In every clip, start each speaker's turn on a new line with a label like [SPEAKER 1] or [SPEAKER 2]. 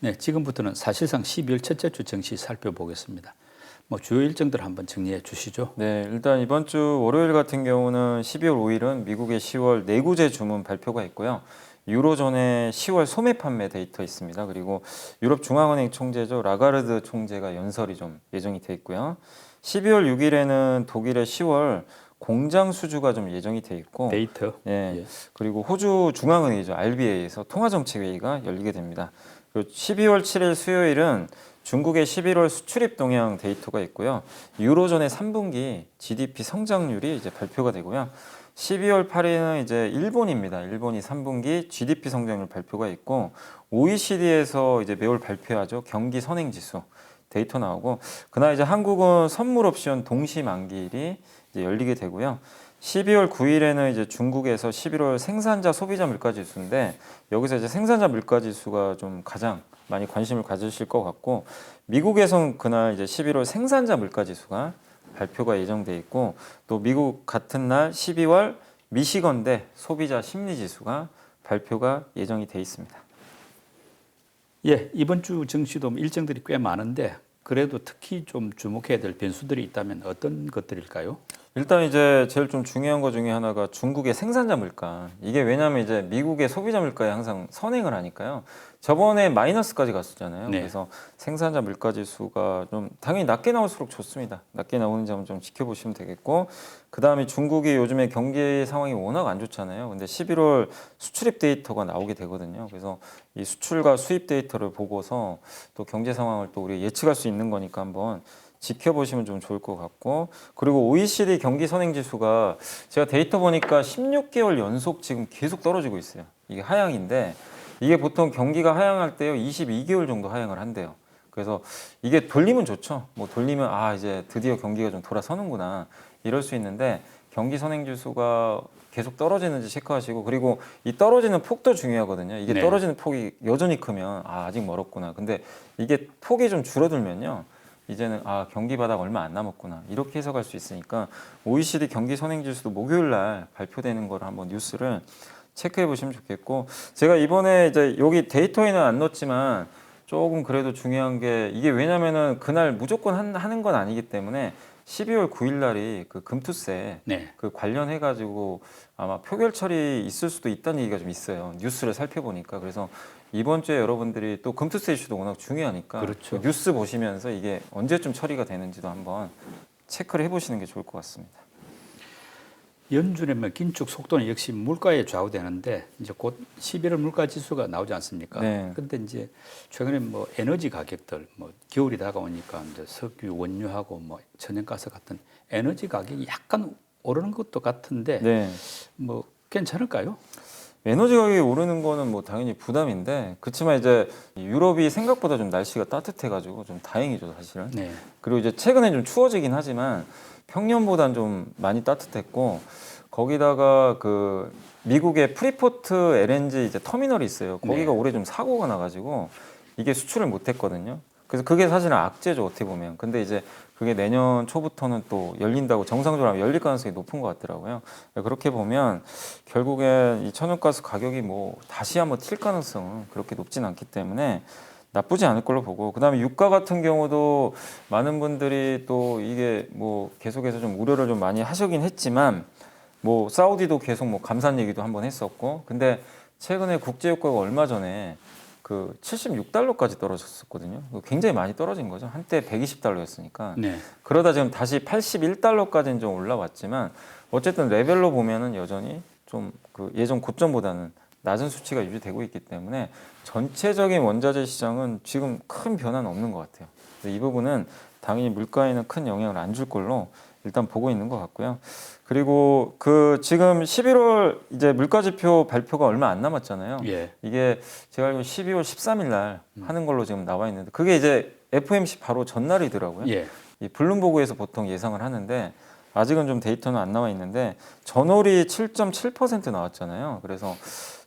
[SPEAKER 1] 네, 지금부터는 사실상 12월 첫째 주 증시 살펴보겠습니다. 주요 일정들 한번 정리해 주시죠.
[SPEAKER 2] 네, 일단 이번 주 월요일 같은 경우는 12월 5일은 미국의 10월 내구재 주문 발표가 있고요. 유로존의 10월 소매 판매 데이터 있습니다. 그리고 유럽 중앙은행 총재죠. 라가르드 총재가 연설이 좀 예정이 돼 있고요. 12월 6일에는 독일의 10월 공장 수주가 좀 예정이 돼 있고,
[SPEAKER 1] 데이터.
[SPEAKER 2] 예, 그리고 호주 중앙은행이죠. RBA에서 통화정책회의가 열리게 됩니다. 그리고 12월 7일 수요일은 중국의 11월 수출입 동향 데이터가 있고요. 유로존의 3분기 GDP 성장률이 이제 발표가 되고요. 12월 8일은 이제 일본입니다. 일본이 3분기 GDP 성장률 발표가 있고 OECD에서 이제 매월 발표하죠. 경기 선행 지수 데이터 나오고 그날 이제 한국은 선물 옵션 동시 만기일이 이제 열리게 되고요. 12월 9일에는 이제 중국에서 11월 생산자 소비자 물가 지수인데 여기서 이제 생산자 물가 지수가 좀 가장 많이 관심을 가지실 것 같고 미국에선 그날 이제 11월 생산자 물가 지수가 발표가 예정돼 있고 또 미국 같은 날 12월 미시건대 소비자 심리 지수가 발표가 예정이 돼 있습니다.
[SPEAKER 1] 예, 이번 주 증시도 일정들이 꽤 많은데 그래도 특히 좀 주목해야 될 변수들이 있다면 어떤 것들일까요?
[SPEAKER 2] 일단 이제 제일 좀 중요한 것 중에 하나가 중국의 생산자 물가. 이게 왜냐하면 이제 미국의 소비자 물가에 항상 선행을 하니까요. 저번에 마이너스까지 갔었잖아요.
[SPEAKER 1] 네.
[SPEAKER 2] 그래서 생산자 물가 지수가 좀 당연히 낮게 나올수록 좋습니다. 낮게 나오는 점은 좀 지켜보시면 되겠고, 그 다음에 중국이 요즘에 경기 상황이 워낙 안 좋잖아요. 근데 11월 수출입 데이터가 나오게 되거든요. 그래서 이 수출과 수입 데이터를 보고서 또 경제 상황을 또 우리가 예측할 수 있는 거니까 한번 지켜보시면 좀 좋을 것 같고 그리고 OECD 경기 선행 지수가 제가 데이터 보니까 16개월 연속 지금 계속 떨어지고 있어요. 이게 하향인데 이게 보통 경기가 하향할 때요 22개월 정도 하향을 한대요. 그래서 이게 돌리면 좋죠. 뭐 돌리면 아 이제 드디어 경기가 좀 돌아서는구나 이럴 수 있는데 경기 선행 지수가 계속 떨어지는지 체크하시고 그리고 이 떨어지는 폭도 중요하거든요. 이게
[SPEAKER 1] 네.
[SPEAKER 2] 떨어지는 폭이 여전히 크면 아 아직 멀었구나. 근데 이게 폭이 좀 줄어들면요. 이제는 아 경기 바닥 얼마 안 남았구나 이렇게 해석할 수 있으니까 OECD 경기 선행지수도 목요일 날 발표되는 걸 한번 뉴스를 체크해 보시면 좋겠고 제가 이번에 이제 여기 데이터에는 안 넣었지만 조금 그래도 중요한 게 이게 왜냐면은 그날 무조건 하는 건 아니기 때문에 12월 9일 날이 그 금투세
[SPEAKER 1] 네.
[SPEAKER 2] 그 관련해 가지고 아마 표결 처리 있을 수도 있다는 얘기가 좀 있어요. 뉴스를 살펴보니까 그래서 이번 주에 여러분들이 또 금투세 이슈도 워낙 중요하니까
[SPEAKER 1] 그렇죠.
[SPEAKER 2] 그 뉴스 보시면서 이게 언제쯤 처리가 되는지도 한번 체크를 해보시는 게 좋을 것 같습니다.
[SPEAKER 1] 연준의 긴축 속도는 역시 물가에 좌우되는데 이제 곧 11월 물가 지수가 나오지 않습니까?
[SPEAKER 2] 네.
[SPEAKER 1] 근데 이제 최근에 에너지 가격들 겨울이 다가오니까 이제 석유, 원유하고 천연가스 같은 에너지 가격이 약간 오르는 것도 같은데
[SPEAKER 2] 네.
[SPEAKER 1] 괜찮을까요?
[SPEAKER 2] 에너지 가격이 오르는 거는 뭐 당연히 부담인데 그렇지만 이제 유럽이 생각보다 좀 날씨가 따뜻해가지고 좀 다행이죠 사실은.
[SPEAKER 1] 네.
[SPEAKER 2] 그리고 이제 최근에 좀 추워지긴 하지만 평년보단 좀 많이 따뜻했고 거기다가 그 미국의 프리포트 LNG 이제 터미널이 있어요. 거기가
[SPEAKER 1] 네.
[SPEAKER 2] 올해 좀 사고가 나가지고 이게 수출을 못했거든요. 그래서 그게 사실은 악재죠 어떻게 보면. 근데 이제 그게 내년 초부터는 또 열린다고 정상적으로 하면 열릴 가능성이 높은 것 같더라고요. 그렇게 보면 결국엔 이 천연가스 가격이 뭐 다시 한번 튈 가능성은 그렇게 높진 않기 때문에 나쁘지 않을 걸로 보고 그다음에 유가 같은 경우도 많은 분들이 또 이게 뭐 계속해서 좀 우려를 좀 많이 하시긴 했지만 뭐 사우디도 계속 뭐 감산 얘기도 한번 했었고 근데 최근에 국제 유가가 얼마 전에 그 76달러까지 떨어졌었거든요. 굉장히 많이 떨어진 거죠. 한때 120달러였으니까.
[SPEAKER 1] 네.
[SPEAKER 2] 그러다 지금 다시 81달러까지는 좀 올라왔지만 어쨌든 레벨로 보면은 여전히 좀 그 예전 고점보다는 낮은 수치가 유지되고 있기 때문에 전체적인 원자재 시장은 지금 큰 변화는 없는 것 같아요. 이 부분은 당연히 물가에는 큰 영향을 안 줄 걸로 일단 보고 있는 것 같고요. 그리고 그 지금 11월 이제 물가지표 발표가 얼마 안 남았잖아요.
[SPEAKER 1] 예.
[SPEAKER 2] 이게 제가 알기로 12월 13일 날 하는 걸로 지금 나와 있는데 그게 이제 FOMC 바로 전날이더라고요.
[SPEAKER 1] 예.
[SPEAKER 2] 이 블룸버그에서 보통 예상을 하는데 아직은 좀 데이터는 안 나와 있는데 전월이 7.7% 나왔잖아요. 그래서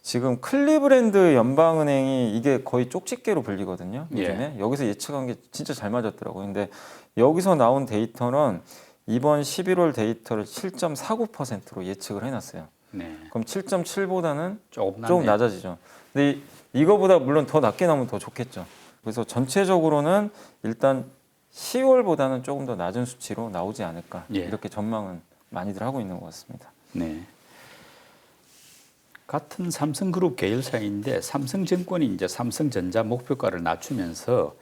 [SPEAKER 2] 지금 클리브랜드 연방은행이 이게 거의 쪽집게로 불리거든요. 요즘에 여기서 예측한 게 진짜 잘 맞았더라고요. 근데 여기서 나온 데이터는 이번 11월 데이터를 7.49%로 예측을 해놨어요.
[SPEAKER 1] 네.
[SPEAKER 2] 그럼 7.7보다는
[SPEAKER 1] 조금
[SPEAKER 2] 조금 낮아지죠. 근데 이거보다 물론 더 낮게 나오면 더 좋겠죠. 그래서 전체적으로는 일단 10월보다는 조금 더 낮은 수치로 나오지 않을까
[SPEAKER 1] 예.
[SPEAKER 2] 이렇게 전망은 많이들 하고 있는 것 같습니다.
[SPEAKER 1] 네. 같은 삼성그룹 계열사인데 삼성증권이 이제 삼성전자 목표가를 낮추면서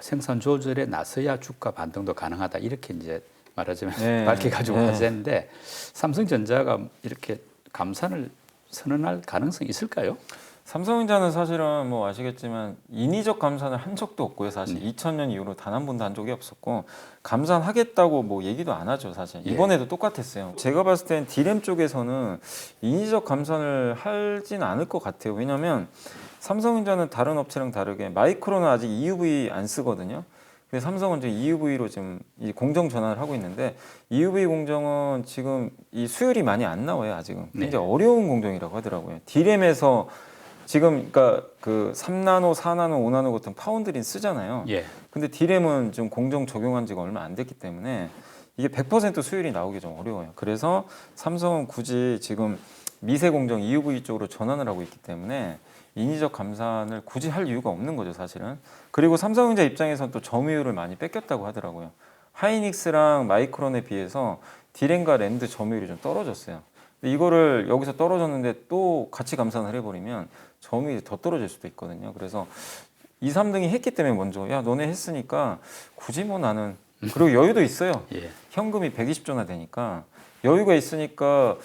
[SPEAKER 1] 생산 조절에 나서야 주가 반등도 가능하다 이렇게 이제 말하자면
[SPEAKER 2] 네.
[SPEAKER 1] 밝혀가지고
[SPEAKER 2] 네.
[SPEAKER 1] 화제인데 삼성전자가 이렇게 감산을 선언할 가능성이 있을까요?
[SPEAKER 2] 삼성전자는 사실은 뭐 아시겠지만 인위적 감산을 한 적도 없고요. 사실
[SPEAKER 1] 네.
[SPEAKER 2] 2000년 이후로 단 한 번도 한 적이 없었고 감산하겠다고 뭐 얘기도 안 하죠. 사실
[SPEAKER 1] 예.
[SPEAKER 2] 이번에도 똑같았어요. 제가 봤을 땐 D램 쪽에서는 인위적 감산을 하진 않을 것 같아요. 왜냐하면 삼성전자는 다른 업체랑 다르게 마이크로는 아직 EUV 안 쓰거든요. 근데 삼성은 지금 EUV로 지금 이 공정 전환을 하고 있는데 EUV 공정은 지금 이 수율이 많이 안 나와요. 아직은 굉장히 어려운 공정이라고 하더라고요. D램에서 지금 그러니까 그 3나노, 4나노, 5나노 같은 파운드린 쓰잖아요.
[SPEAKER 1] 예.
[SPEAKER 2] 근데 D램은 지금 공정 적용한 지가 얼마 안 됐기 때문에 이게 100% 수율이 나오기 좀 어려워요. 그래서 삼성은 굳이 지금 미세 공정 EUV 쪽으로 전환을 하고 있기 때문에 인위적 감산을 굳이 할 이유가 없는 거죠, 사실은. 그리고 삼성전자 입장에서는 또 점유율을 많이 뺏겼다고 하더라고요. 하이닉스랑 마이크론에 비해서 D램과 램드 점유율이 좀 떨어졌어요. 근데 이거를 여기서 떨어졌는데 또 같이 감산을 해버리면 점유율이 더 떨어질 수도 있거든요. 그래서 2, 3등이 했기 때문에 먼저 야 너네 했으니까 굳이 뭐 나는 그리고 여유도 있어요.
[SPEAKER 1] 예.
[SPEAKER 2] 현금이 120조나 되니까 여유가 있으니까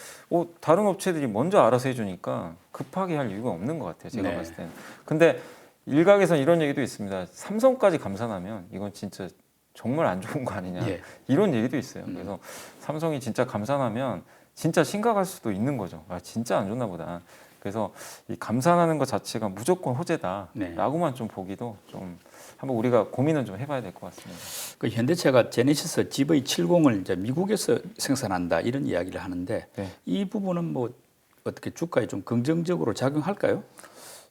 [SPEAKER 2] 다른 업체들이 먼저 알아서 해주니까 급하게 할 이유가 없는 것 같아요. 제가
[SPEAKER 1] 네.
[SPEAKER 2] 봤을 때는. 근데 일각에서는 이런 얘기도 있습니다. 삼성까지 감산하면 이건 진짜 정말 안 좋은 거 아니냐
[SPEAKER 1] 예.
[SPEAKER 2] 이런 얘기도 있어요. 그래서 삼성이 진짜 감산하면 진짜 심각할 수도 있는 거죠. 아 진짜 안 좋나 보다. 그래서 이 감산하는 것 자체가 무조건 호재다라고만 좀 보기도 좀 한번 우리가 고민은 좀 해봐야 될 것 같습니다.
[SPEAKER 1] 그 현대차가 제네시스 GV70을 이제 미국에서 생산한다 이런 이야기를 하는데
[SPEAKER 2] 네.
[SPEAKER 1] 이 부분은 뭐 어떻게 주가에 좀 긍정적으로 작용할까요?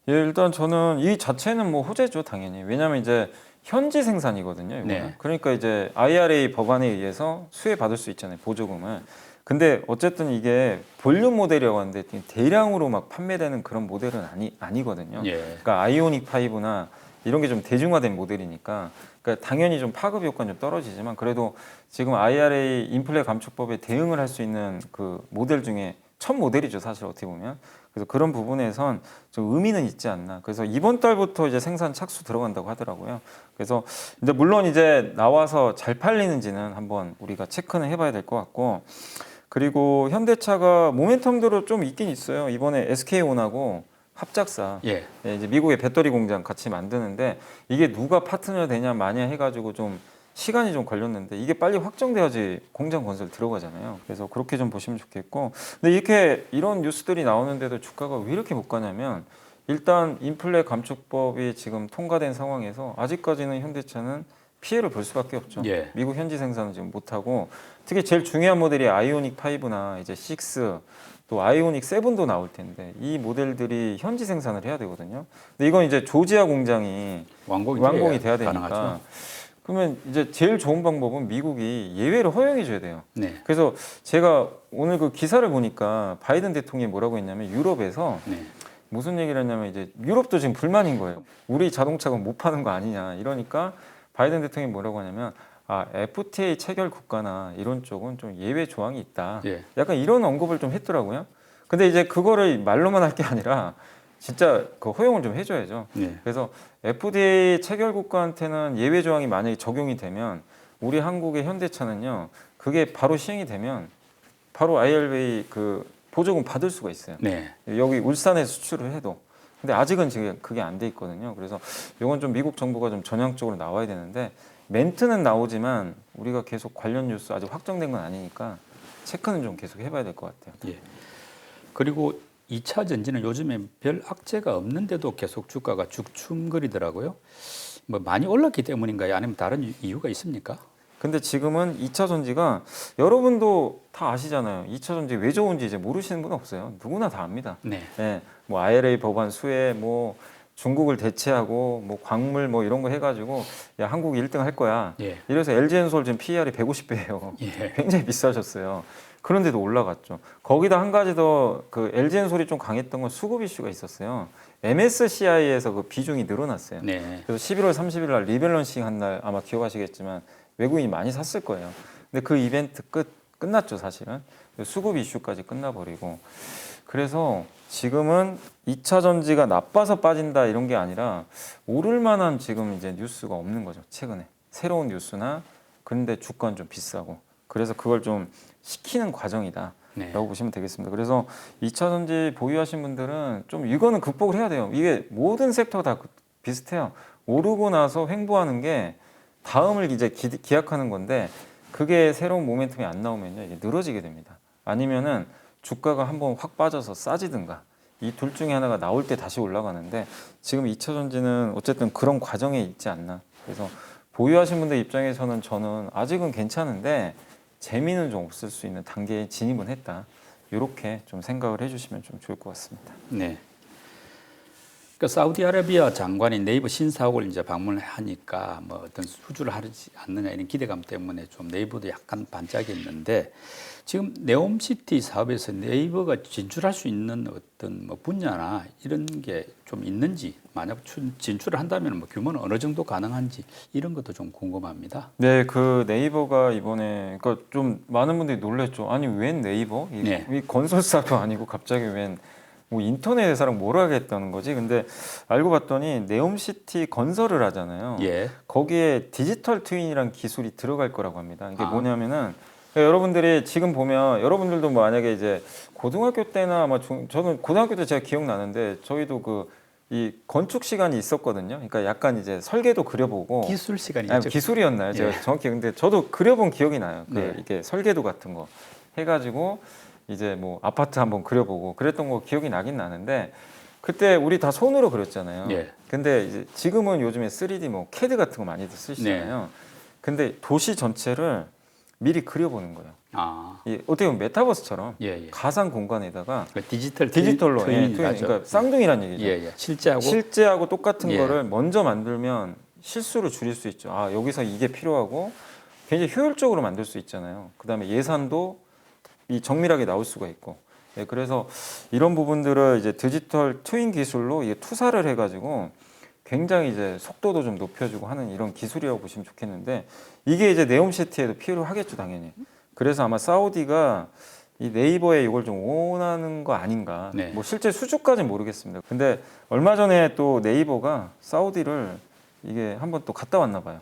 [SPEAKER 2] 예, 일단 저는 이 자체는 뭐 호재죠, 당연히. 왜냐하면 이제 현지 생산이거든요. 이거는.
[SPEAKER 1] 네.
[SPEAKER 2] 그러니까 이제 IRA 법안에 의해서 수혜 받을 수 있잖아요, 보조금을. 근데 어쨌든 이게 볼륨 모델이라고 하는데 대량으로 막 판매되는 그런 모델은 아니거든요.
[SPEAKER 1] 예.
[SPEAKER 2] 그러니까 아이오닉 5나 이런 게 좀 대중화된 모델이니까 그러니까 당연히 좀 파급 효과는 좀 떨어지지만 그래도 지금 IRA 인플레 감축법에 대응을 할 수 있는 그 모델 중에 첫 모델이죠, 사실 어떻게 보면. 그래서 그런 부분에선 좀 의미는 있지 않나. 그래서 이번 달부터 이제 생산 착수 들어간다고 하더라고요. 그래서 이제 물론 이제 나와서 잘 팔리는지는 한번 우리가 체크는 해봐야 될 것 같고, 그리고 현대차가 모멘텀대로 좀 있긴 있어요. 이번에 SK온하고 합작사,
[SPEAKER 1] 예.
[SPEAKER 2] 예, 이제 미국의 배터리 공장 같이 만드는데 이게 누가 파트너 되냐 마냐 해가지고 좀 시간이 좀 걸렸는데 이게 빨리 확정돼야지 공장 건설 들어가잖아요. 그래서 그렇게 좀 보시면 좋겠고, 근데 이렇게 이런 뉴스들이 나오는데도 주가가 왜 이렇게 못 가냐면 일단 인플레 감축법이 지금 통과된 상황에서 아직까지는 현대차는 피해를 볼 수밖에 없죠.
[SPEAKER 1] 예.
[SPEAKER 2] 미국 현지 생산은 지금 못하고 특히 제일 중요한 모델이 아이오닉 5나 이제 6, 또 아이오닉 7도 나올 텐데 이 모델들이 현지 생산을 해야 되거든요. 근데 이건 이제 조지아 공장이 완공이 돼야 되니까.
[SPEAKER 1] 가능하죠.
[SPEAKER 2] 그러면 이제 제일 좋은 방법은 미국이 예외를 허용해 줘야 돼요.
[SPEAKER 1] 네.
[SPEAKER 2] 그래서 제가 오늘 그 기사를 보니까 바이든 대통령이 뭐라고 했냐면 유럽에서
[SPEAKER 1] 네.
[SPEAKER 2] 무슨 얘기를 했냐면 이제 유럽도 지금 불만인 거예요. 우리 자동차가 못 파는 거 아니냐 이러니까 바이든 대통령이 뭐라고 하냐면 FTA 체결 국가나 이런 쪽은 좀 예외 조항이 있다.
[SPEAKER 1] 예.
[SPEAKER 2] 약간 이런 언급을 좀 했더라고요. 근데 이제 그거를 말로만 할 게 아니라 진짜 그 허용을 좀 해줘야죠.
[SPEAKER 1] 네.
[SPEAKER 2] 그래서 FDA 체결 국가한테는 예외 조항이 만약에 적용이 되면 우리 한국의 현대차는요, 그게 바로 시행이 되면 바로 IRA 그 보조금 받을 수가 있어요.
[SPEAKER 1] 네.
[SPEAKER 2] 여기 울산에 수출을 해도. 근데 아직은 지금 그게 안 돼 있거든요. 그래서 이건 좀 미국 정부가 좀 전향적으로 나와야 되는데 멘트는 나오지만 우리가 계속 관련 뉴스 아직 확정된 건 아니니까 체크는 좀 계속 해봐야 될 것 같아요.
[SPEAKER 1] 예. 그리고 2차 전지는 요즘에 별 악재가 없는데도 계속 주가가 죽춤거리더라고요. 뭐 많이 올랐기 때문인가요? 아니면 다른 이유가 있습니까?
[SPEAKER 2] 근데 지금은 2차 전지가 여러분도 다 아시잖아요. 2차 전지 왜 좋은지 이제 모르시는 분 없어요. 누구나 다 압니다.
[SPEAKER 1] 네.
[SPEAKER 2] 네, 뭐 IRA 법안 수혜, 뭐 중국을 대체하고 뭐 광물 뭐 이런 거 해가지고 야 한국이 1등 할 거야.
[SPEAKER 1] 예.
[SPEAKER 2] 이래서 LG엔솔 지금 PER이 150배예요.
[SPEAKER 1] 예.
[SPEAKER 2] 굉장히 비싸졌어요. 그런데도 올라갔죠. 거기다 한 가지 더 그 LG엔솔이 좀 강했던 건 수급 이슈가 있었어요. MSCI에서 그 비중이 늘어났어요.
[SPEAKER 1] 네.
[SPEAKER 2] 그래서 11월 30일 날 리밸런싱 한 날 아마 기억하시겠지만 외국인이 많이 샀을 거예요. 근데 그 이벤트 끝났죠, 사실은. 수급 이슈까지 끝나버리고. 그래서 지금은 2차 전지가 나빠서 빠진다 이런 게 아니라 오를 만한 지금 이제 뉴스가 없는 거죠, 최근에. 새로운 뉴스나 그런데 주가는 좀 비싸고. 그래서 그걸 좀 시키는 과정이다.
[SPEAKER 1] 네.
[SPEAKER 2] 라고 보시면 되겠습니다. 그래서 2차 전지 보유하신 분들은 좀 이거는 극복을 해야 돼요. 이게 모든 섹터가 다 비슷해요. 오르고 나서 횡보하는 게 다음을 이제 기약하는 건데 그게 새로운 모멘텀이 안 나오면요, 이게 늘어지게 됩니다. 아니면은 주가가 한번 확 빠져서 싸지든가 이 둘 중에 하나가 나올 때 다시 올라가는데 지금 2차 전지는 어쨌든 그런 과정에 있지 않나. 그래서 보유하신 분들 입장에서는 저는 아직은 괜찮은데 재미는 좀 없을 수 있는 단계에 진입은 했다. 이렇게 좀 생각을 해주시면 좀 좋을 것 같습니다.
[SPEAKER 1] 네. 그 사우디아라비아 장관이 네이버 신사옥을 이제 방문하니까 뭐 어떤 수주를 하지 않느냐 이런 기대감 때문에 좀 네이버도 약간 반짝였는데 지금 네옴시티 사업에서 네이버가 진출할 수 있는 어떤 뭐 분야나 이런 게 좀 있는지 만약 진출을 한다면 뭐 규모는 어느 정도 가능한지 이런 것도 좀 궁금합니다.
[SPEAKER 2] 네, 그 네이버가 이번에 그러니까 좀 많은 분들이 놀랬죠. 아니 웬 네이버?
[SPEAKER 1] 네.
[SPEAKER 2] 이 건설사도 아니고 갑자기 웬 뭐 인터넷 회사랑 뭘 하겠다는 거지? 근데 알고 봤더니 네옴시티 건설을 하잖아요.
[SPEAKER 1] 예.
[SPEAKER 2] 거기에 디지털 트윈이란 기술이 들어갈 거라고 합니다. 이게
[SPEAKER 1] 아.
[SPEAKER 2] 뭐냐면은 여러분들이 지금 보면 여러분들도 만약에 이제 고등학교 때나 아마 저는 고등학교 때 제가 기억나는데 저희도 이 건축 시간이 있었거든요. 그러니까 약간 이제 설계도 그려보고
[SPEAKER 1] 기술 시간이죠.
[SPEAKER 2] 아니, 기술이었나요? 제가
[SPEAKER 1] 예.
[SPEAKER 2] 정확히 근데 저도 그려본 기억이 나요.
[SPEAKER 1] 네.
[SPEAKER 2] 이게 설계도 같은 거 해가지고 이제 뭐 아파트 한번 그려보고 그랬던 거 기억이 나긴 나는데 그때 우리 다 손으로 그렸잖아요.
[SPEAKER 1] 예.
[SPEAKER 2] 근데 이제 지금은 요즘에 3D 뭐 CAD 같은 거 많이들 쓰시잖아요. 근데 도시 전체를 미리 그려보는 거예요.
[SPEAKER 1] 아.
[SPEAKER 2] 이 어떻게 보면 메타버스처럼
[SPEAKER 1] 예, 예.
[SPEAKER 2] 가상 공간에다가
[SPEAKER 1] 그 디지털로
[SPEAKER 2] 트윈, 그러니까 쌍둥이란 얘기죠.
[SPEAKER 1] 예, 예. 실제하고
[SPEAKER 2] 똑같은
[SPEAKER 1] 예.
[SPEAKER 2] 거를 먼저 만들면 실수를 줄일 수 있죠. 아, 여기서 이게 필요하고 굉장히 효율적으로 만들 수 있잖아요. 그다음에 예산도 이 정밀하게 나올 수가 있고. 예, 그래서 이런 부분들을 이제 디지털 트윈 기술로 이게 투사를 해가지고 굉장히 이제 속도도 좀 높여주고 하는 이런 기술이라고 보시면 좋겠는데 이게 이제 네옴시티에도 필요하겠죠, 당연히. 그래서 아마 사우디가 이 네이버에 이걸 좀 원하는 거 아닌가.
[SPEAKER 1] 네.
[SPEAKER 2] 뭐 실제 수주까지는 모르겠습니다. 근데 얼마 전에 또 네이버가 사우디를 이게 한번 또 갔다 왔나 봐요.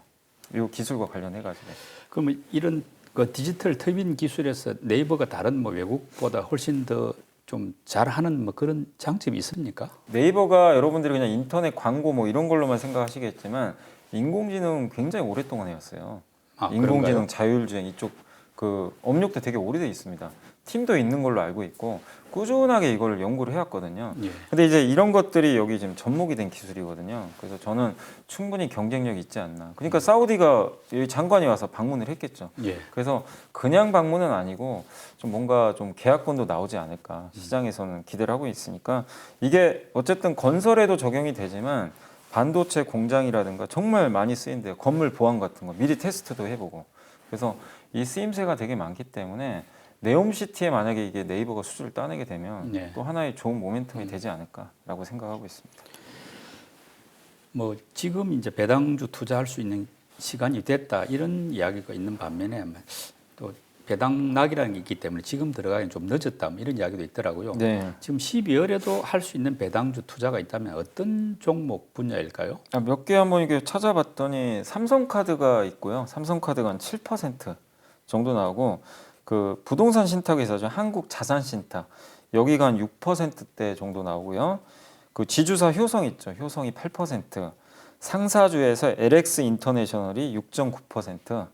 [SPEAKER 2] 이 기술과 관련해가지고.
[SPEAKER 1] 그러면 이런 그 디지털 트윈 기술에서 네이버가 다른 뭐 외국보다 훨씬 더 좀 잘하는 뭐 그런 장점이 있습니까?
[SPEAKER 2] 네이버가 여러분들이 그냥 인터넷 광고 뭐 이런 걸로만 생각하시겠지만 인공지능 굉장히 오랫동안 해왔어요.
[SPEAKER 1] 아,
[SPEAKER 2] 인공지능,
[SPEAKER 1] 그런가요?
[SPEAKER 2] 자율주행 이쪽 그 업력도 되게 오래돼 있습니다. 팀도 있는 걸로 알고 있고 꾸준하게 이걸 연구를 해왔거든요.
[SPEAKER 1] 예.
[SPEAKER 2] 근데 이제 이런 것들이 여기 지금 접목이 된 기술이거든요. 그래서 저는 충분히 경쟁력이 있지 않나. 그러니까 사우디가 여기 장관이 와서 방문을 했겠죠.
[SPEAKER 1] 예.
[SPEAKER 2] 그래서 그냥 방문은 아니고 좀 뭔가 좀 계약권도 나오지 않을까. 시장에서는 기대를 하고 있으니까 이게 어쨌든 건설에도 적용이 되지만 반도체 공장이라든가 정말 많이 쓰인대요. 건물 보안 같은 거 미리 테스트도 해보고. 그래서 이 쓰임새가 되게 많기 때문에 네옴시티에 만약에 이게 네이버가 수주를 따내게 되면
[SPEAKER 1] 네.
[SPEAKER 2] 또 하나의 좋은 모멘텀이 되지 않을까라고 생각하고 있습니다.
[SPEAKER 1] 뭐 지금 이제 배당주 투자할 수 있는 시간이 됐다 이런 이야기가 있는 반면에 또 배당락이라는 게 있기 때문에 지금 들어가기는 좀 늦었다 뭐 이런 이야기도 있더라고요.
[SPEAKER 2] 네.
[SPEAKER 1] 지금 12월에도 할 수 있는 배당주 투자가 있다면 어떤 종목 분야일까요?
[SPEAKER 2] 몇 개 한번 이게 찾아봤더니 삼성카드가 있고요. 삼성카드가 한 7% 정도 나오고 그 부동산 신탁에서 한국자산신탁 여기가 한 6%대 정도 나오고요. 그 지주사 효성 있죠. 효성이 8%, 상사주에서 LX 인터내셔널이 6.9%,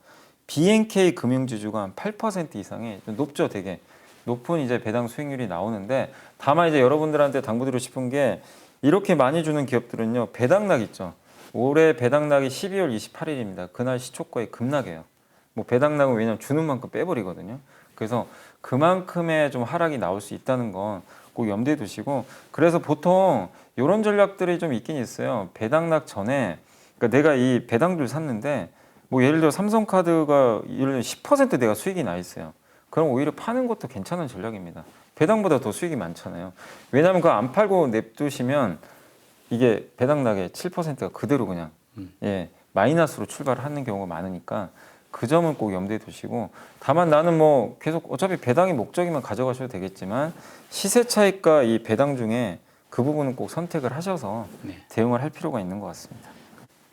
[SPEAKER 2] BNK 금융지주가 한 8% 이상의 높죠, 되게 높은 이제 배당 수익률이 나오는데 다만 이제 여러분들한테 당부드리고 싶은 게 이렇게 많이 주는 기업들은요 배당락 있죠. 올해 배당락이 12월 28일입니다. 그날 시초가에 급락해요. 뭐 배당락은 왜냐면 주는 만큼 빼버리거든요. 그래서 그만큼의 좀 하락이 나올 수 있다는 건 꼭 염두에 두시고 그래서 보통 이런 전략들이 좀 있긴 있어요. 배당락 전에 그러니까 내가 이 배당주를 샀는데 뭐 예를 들어 삼성카드가 예를 들어 10% 내가 수익이 나 있어요. 그럼 오히려 파는 것도 괜찮은 전략입니다. 배당보다 더 수익이 많잖아요. 왜냐하면 그거 안 팔고 냅두시면 이게 배당락의 7%가 그대로 그냥 예, 마이너스로 출발하는 경우가 많으니까 그 점은 꼭 염두에 두시고, 다만 나는 뭐 계속 어차피 배당이 목적이면 가져가셔도 되겠지만 시세 차익과 이 배당 중에 그 부분은 꼭 선택을 하셔서
[SPEAKER 1] 네.
[SPEAKER 2] 대응을 할 필요가 있는 것 같습니다.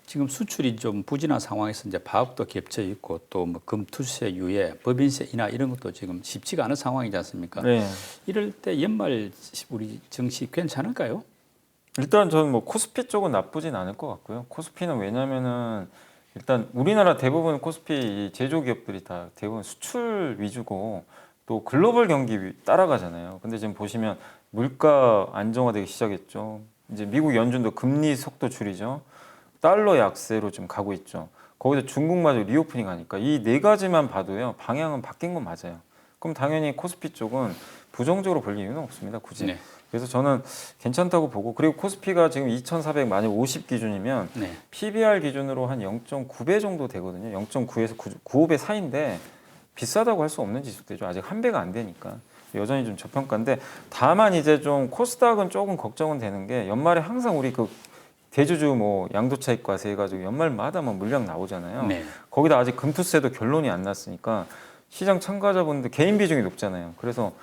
[SPEAKER 1] 지금 수출이 좀 부진한 상황에서 이제 파업도 겹쳐 있고 또 뭐 금투세 유예, 법인세 인하 이런 것도 지금 쉽지가 않은 상황이지 않습니까?
[SPEAKER 2] 네.
[SPEAKER 1] 이럴 때 연말 우리 증시 괜찮을까요?
[SPEAKER 2] 일단 저는 뭐 코스피 쪽은 나쁘진 않을 것 같고요. 코스피는 왜냐면은 일단 우리나라 대부분 코스피 이 제조기업들이 다 대부분 수출 위주고 또 글로벌 경기 따라가잖아요. 근데 지금 보시면 물가 안정화되기 시작했죠. 이제 미국 연준도 금리 속도 줄이죠. 달러 약세로 좀 가고 있죠. 거기서 중국마저 리오프닝 하니까 이 네 가지만 봐도요, 방향은 바뀐 건 맞아요. 그럼 당연히 코스피 쪽은 부정적으로 볼 이유는 없습니다, 굳이.
[SPEAKER 1] 네.
[SPEAKER 2] 그래서 저는 괜찮다고 보고, 그리고 코스피가 지금 2,400 만약 50 기준이면
[SPEAKER 1] 네.
[SPEAKER 2] PBR 기준으로 한 0.9배 정도 되거든요. 0.9에서 95배 사이인데 비싸다고 할 수 없는 지수대죠. 아직 한 배가 안 되니까 여전히 좀 저평가인데, 다만 이제 좀 코스닥은 조금 걱정은 되는 게 연말에 항상 우리 그 대주주 뭐 양도차익 과세 해가지고 연말마다 뭐 물량 나오잖아요.
[SPEAKER 1] 네.
[SPEAKER 2] 거기다 아직 금투세도 결론이 안 났으니까 시장 참가자분들 개인 비중이 높잖아요. 그래서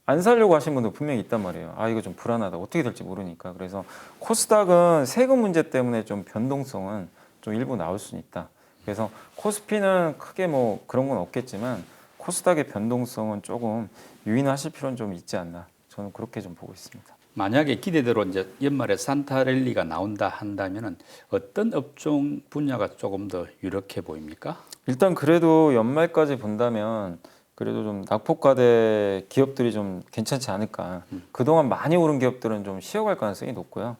[SPEAKER 2] 안 살려고 하신 분도 분명히 있단 말이에요. 아, 이거 좀 불안하다. 어떻게 될지 모르니까. 그래서 코스닥은 세금 문제 때문에 좀 변동성은 좀 일부 나올 수는 있다. 그래서 코스피는 크게 뭐 그런 건 없겠지만 코스닥의 변동성은 조금 유의하실 필요는 좀 있지 않나. 저는 그렇게 좀 보고 있습니다.
[SPEAKER 1] 만약에 기대대로 이제 연말에 산타랠리가 나온다 한다면은 어떤 업종 분야가 조금 더 유력해 보입니까?
[SPEAKER 2] 일단 그래도 연말까지 본다면 그래도 좀 낙폭과대 기업들이 좀 괜찮지 않을까. 그동안 많이 오른 기업들은 좀 쉬어갈 가능성이 높고요.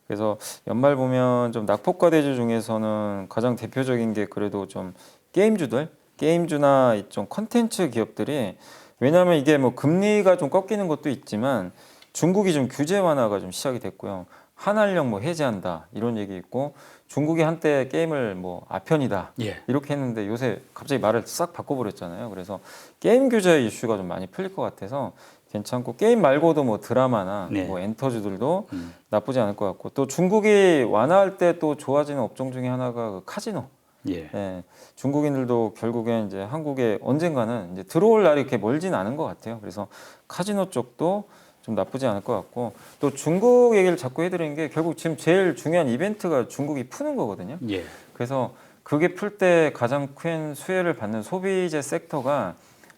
[SPEAKER 2] 그래서 연말 보면 좀 낙폭과대주 중에서는 가장 대표적인 게 그래도 좀 게임주들, 게임주나 좀 컨텐츠 기업들이, 왜냐하면 이게 뭐 금리가 좀 꺾이는 것도 있지만 중국이 좀 규제 완화가 좀 시작이 됐고요. 한한령 뭐 해제한다 이런 얘기 있고, 중국이 한때 게임을 뭐 아편이다
[SPEAKER 1] 예.
[SPEAKER 2] 이렇게 했는데 요새 갑자기 말을 싹 바꿔버렸잖아요. 그래서 게임 규제 이슈가 좀 많이 풀릴 것 같아서 괜찮고, 게임 말고도 뭐 드라마나
[SPEAKER 1] 네.
[SPEAKER 2] 뭐 엔터주들도 나쁘지 않을 것 같고, 또 중국이 완화할 때 또 좋아지는 업종 중에 하나가 그 카지노.
[SPEAKER 1] 예.
[SPEAKER 2] 예, 중국인들도 결국엔 이제 한국에 언젠가는 이제 들어올 날이 이렇게 멀진 않은 것 같아요. 그래서 카지노 쪽도 좀 나쁘지 않을 것 같고, 또 중국 얘기를 자꾸 해드리는 게 결국 지금 제일 중요한 이벤트가 중국이 푸는 거거든요.
[SPEAKER 1] 예.
[SPEAKER 2] 그래서 그게 풀 때 가장 큰 수혜를 받는 소비재 섹터가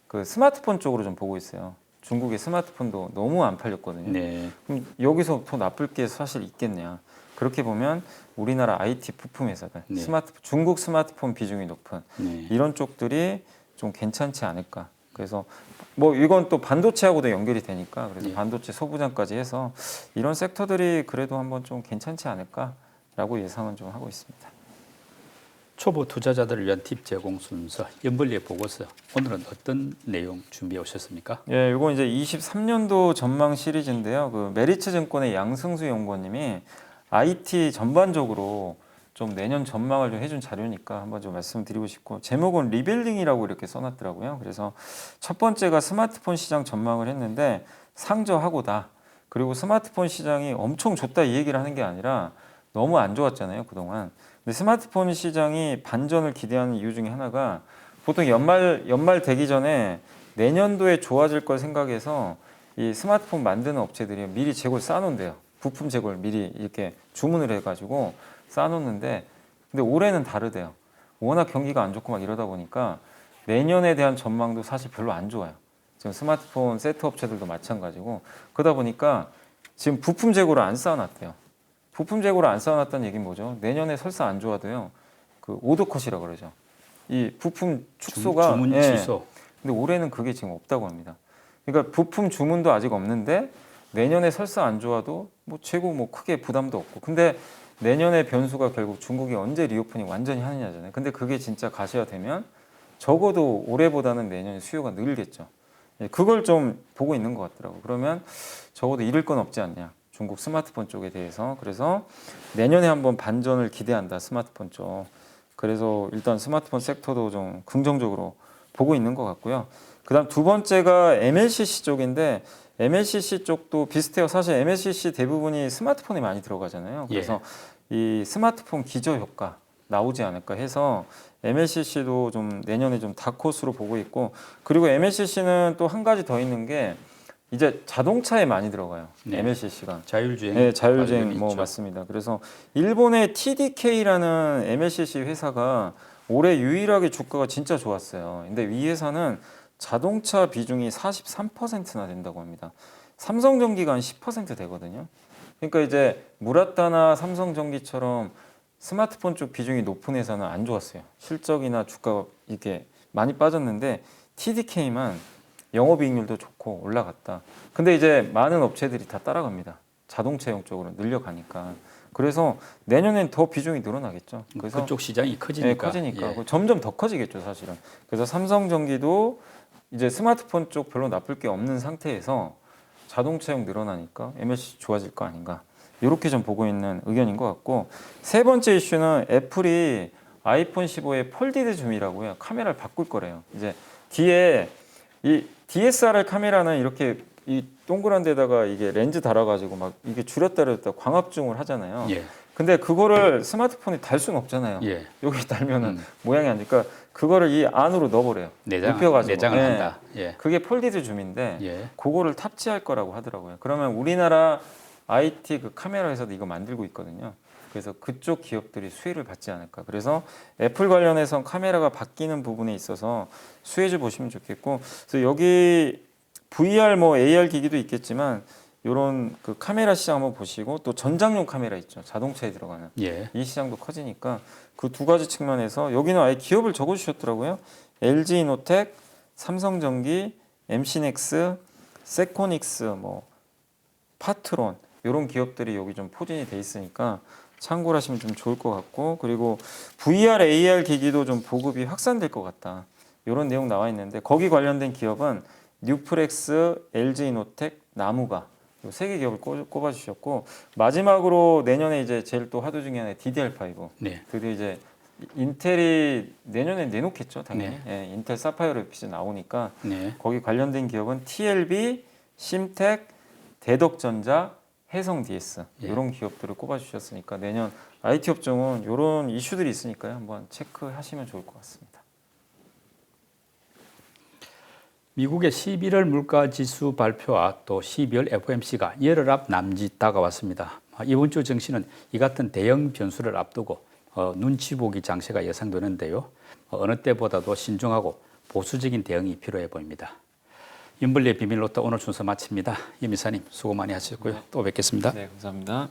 [SPEAKER 2] 그 스마트폰 쪽으로 좀 보고 있어요. 중국의 스마트폰도 너무 안 팔렸거든요.
[SPEAKER 1] 네.
[SPEAKER 2] 그럼 여기서 더 나쁠 게 사실 있겠냐? 그렇게 보면 우리나라 IT 부품 회사들,
[SPEAKER 1] 네.
[SPEAKER 2] 중국 스마트폰 비중이 높은
[SPEAKER 1] 네.
[SPEAKER 2] 이런 쪽들이 좀 괜찮지 않을까. 그래서 뭐 이건 또 반도체하고도 연결이 되니까, 그래서
[SPEAKER 1] 예.
[SPEAKER 2] 반도체 소부장까지 해서 이런 섹터들이 그래도 한번 좀 괜찮지 않을까라고 예상은 좀 하고 있습니다.
[SPEAKER 1] 초보 투자자들을 위한 팁 제공 순서 연벌리의 보고서, 오늘은 어떤 내용 준비해 오셨습니까?
[SPEAKER 2] 예, 이거 이제 23년도 전망 시리즈인데요. 그 메리츠 증권의 양승수 연구원님이 IT 전반적으로 좀 내년 전망을 좀 해준 자료니까 한번 좀 말씀드리고 싶고, 제목은 리빌딩이라고 이렇게 써놨더라고요. 그래서 첫 번째가 스마트폰 시장 전망을 했는데 상저하고다. 그리고 스마트폰 시장이 엄청 좋다 이 얘기를 하는 게 아니라 너무 안 좋았잖아요, 그동안. 근데 스마트폰 시장이 반전을 기대하는 이유 중에 하나가, 보통 연말 되기 전에 내년도에 좋아질 걸 생각해서 이 스마트폰 만드는 업체들이 미리 재고를 쌓아놓는데요. 부품 재고를 미리 이렇게 주문을 해가지고 쌓아놓는데, 근데 올해는 다르대요. 워낙 경기가 안 좋고 막 이러다 보니까 내년에 대한 전망도 사실 별로 안 좋아요. 지금 스마트폰 세트 업체들도 마찬가지고, 그러다 보니까 지금 부품 재고를 안 쌓아놨대요. 부품 재고를 안 쌓아놨다는 얘기는 뭐죠? 내년에 설사 안 좋아도요, 그 오더컷이라고 그러죠. 이 부품 축소가
[SPEAKER 1] 주문
[SPEAKER 2] 예.
[SPEAKER 1] 취소.
[SPEAKER 2] 근데 올해는 그게 지금 없다고 합니다. 그러니까 부품 주문도 아직 없는데 내년에 설사 안 좋아도 뭐 재고 뭐 크게 부담도 없고, 근데 내년의 변수가 결국 중국이 언제 리오프닝 완전히 하느냐잖아요. 근데 그게 진짜 가시화되면 적어도 올해보다는 내년에 수요가 늘겠죠. 예, 그걸 좀 보고 있는 것 같더라고요. 그러면 적어도 잃을 건 없지 않냐, 중국 스마트폰 쪽에 대해서. 그래서 내년에 한번 반전을 기대한다, 스마트폰 쪽. 그래서 일단 스마트폰 섹터도 좀 긍정적으로 보고 있는 것 같고요. 그다음 두 번째가 MLCC 쪽인데, MLCC 쪽도 비슷해요. 사실 MLCC 대부분이 스마트폰에 많이 들어가잖아요. 그래서 이 스마트폰 기저 효과 나오지 않을까 해서 MLCC도 좀 내년에 좀 다크호스로 보고 있고, 그리고 MLCC는 또 한 가지 더 있는 게 이제 자동차에 많이 들어가요.
[SPEAKER 1] 네.
[SPEAKER 2] MLCC가.
[SPEAKER 1] 자율주행.
[SPEAKER 2] 네, 자율주행 뭐
[SPEAKER 1] 있죠.
[SPEAKER 2] 맞습니다. 그래서 일본의 TDK라는 MLCC 회사가 올해 유일하게 주가가 진짜 좋았어요. 근데 이 회사는 자동차 비중이 43%나 된다고 합니다. 삼성전기가 한 10% 되거든요. 그러니까 이제 무라타나 삼성전기처럼 스마트폰 쪽 비중이 높은 회사는 안 좋았어요. 실적이나 주가가 이게 많이 빠졌는데 TDK만 영업이익률도 좋고 올라갔다. 근데 이제 많은 업체들이 다 따라갑니다. 자동차용 쪽으로 늘려가니까. 그래서 내년엔 더 비중이 늘어나겠죠. 그래서
[SPEAKER 1] 그쪽 시장이 커지니까.
[SPEAKER 2] 네, 커지니까
[SPEAKER 1] 예.
[SPEAKER 2] 점점 더 커지겠죠, 사실은. 그래서 삼성전기도 이제 스마트폰 쪽 별로 나쁠 게 없는 상태에서 자동차용 늘어나니까 MLCC 좋아질 거 아닌가. 이렇게 좀 보고 있는 의견인 것 같고, 세 번째 이슈는 애플이 아이폰 15의 폴디드 줌이라고 해요. 카메라를 바꿀 거래요. 이제 뒤에 이 DSLR 카메라는 이렇게 이 동그란 데다가 이게 렌즈 달아가지고 막 이게 줄였다 내렸다 광합줌을 하잖아요.
[SPEAKER 1] 예.
[SPEAKER 2] 근데 그거를 스마트폰에 달 수는 없잖아요.
[SPEAKER 1] 예.
[SPEAKER 2] 여기 달면은 모양이 안 좋으니까 그거를 이 안으로 넣어버려요. 눕혀가지고.
[SPEAKER 1] 내장을
[SPEAKER 2] 네.
[SPEAKER 1] 한다. 예.
[SPEAKER 2] 그게 폴디드 줌인데
[SPEAKER 1] 예.
[SPEAKER 2] 그거를 탑재할 거라고 하더라고요. 그러면 우리나라 IT 그 카메라 회사도 이거 만들고 있거든요. 그래서 그쪽 기업들이 수혜를 받지 않을까. 그래서 애플 관련해서 카메라가 바뀌는 부분에 있어서 수혜주 보시면 좋겠고, 그래서 여기 VR 뭐 AR 기기도 있겠지만 이런 그 카메라 시장 한번 보시고, 또 전장용 카메라 있죠. 자동차에 들어가는.
[SPEAKER 1] 예.
[SPEAKER 2] 이 시장도 커지니까 그 두 가지 측면에서 여기는 아예 기업을 적어주셨더라고요. LG이노텍, 삼성전기, MC넥스, 세코닉스, 뭐 파트론 이런 기업들이 여기 좀 포진이 돼 있으니까 참고를 하시면 좀 좋을 것 같고, 그리고 VR, AR 기기도 좀 보급이 확산될 것 같다. 이런 내용 나와 있는데 거기 관련된 기업은 뉴프렉스, LG이노텍, 나무가 이 세 개 기업을 꼽아주셨고, 마지막으로 내년에 이제 제일 또 화두 중에 하나 DDR5.
[SPEAKER 1] 네.
[SPEAKER 2] 드디어 이제 인텔이 내년에 내놓겠죠, 당연히.
[SPEAKER 1] 네.
[SPEAKER 2] 예, 인텔 사파이어 래피드 나오니까
[SPEAKER 1] 네.
[SPEAKER 2] 거기 관련된 기업은 TLB, 심텍, 대덕전자, 해성 DS
[SPEAKER 1] 예.
[SPEAKER 2] 이런 기업들을 꼽아주셨으니까 내년 IT 업종은 이런 이슈들이 있으니까요. 한번 체크하시면 좋을 것 같습니다.
[SPEAKER 1] 미국의 11월 물가지수 발표와 또 12월 FOMC가 열흘 앞 남짓 다가왔습니다. 이번 주 증시는 이 같은 대형 변수를 앞두고 눈치 보기 장세가 예상되는데요. 어느 때보다도 신중하고 보수적인 대응이 필요해 보입니다. 윤블리의 비밀로또 오늘 순서 마칩니다. 임 이사님 수고 많이 하셨고요. 또 뵙겠습니다.
[SPEAKER 2] 네, 감사합니다.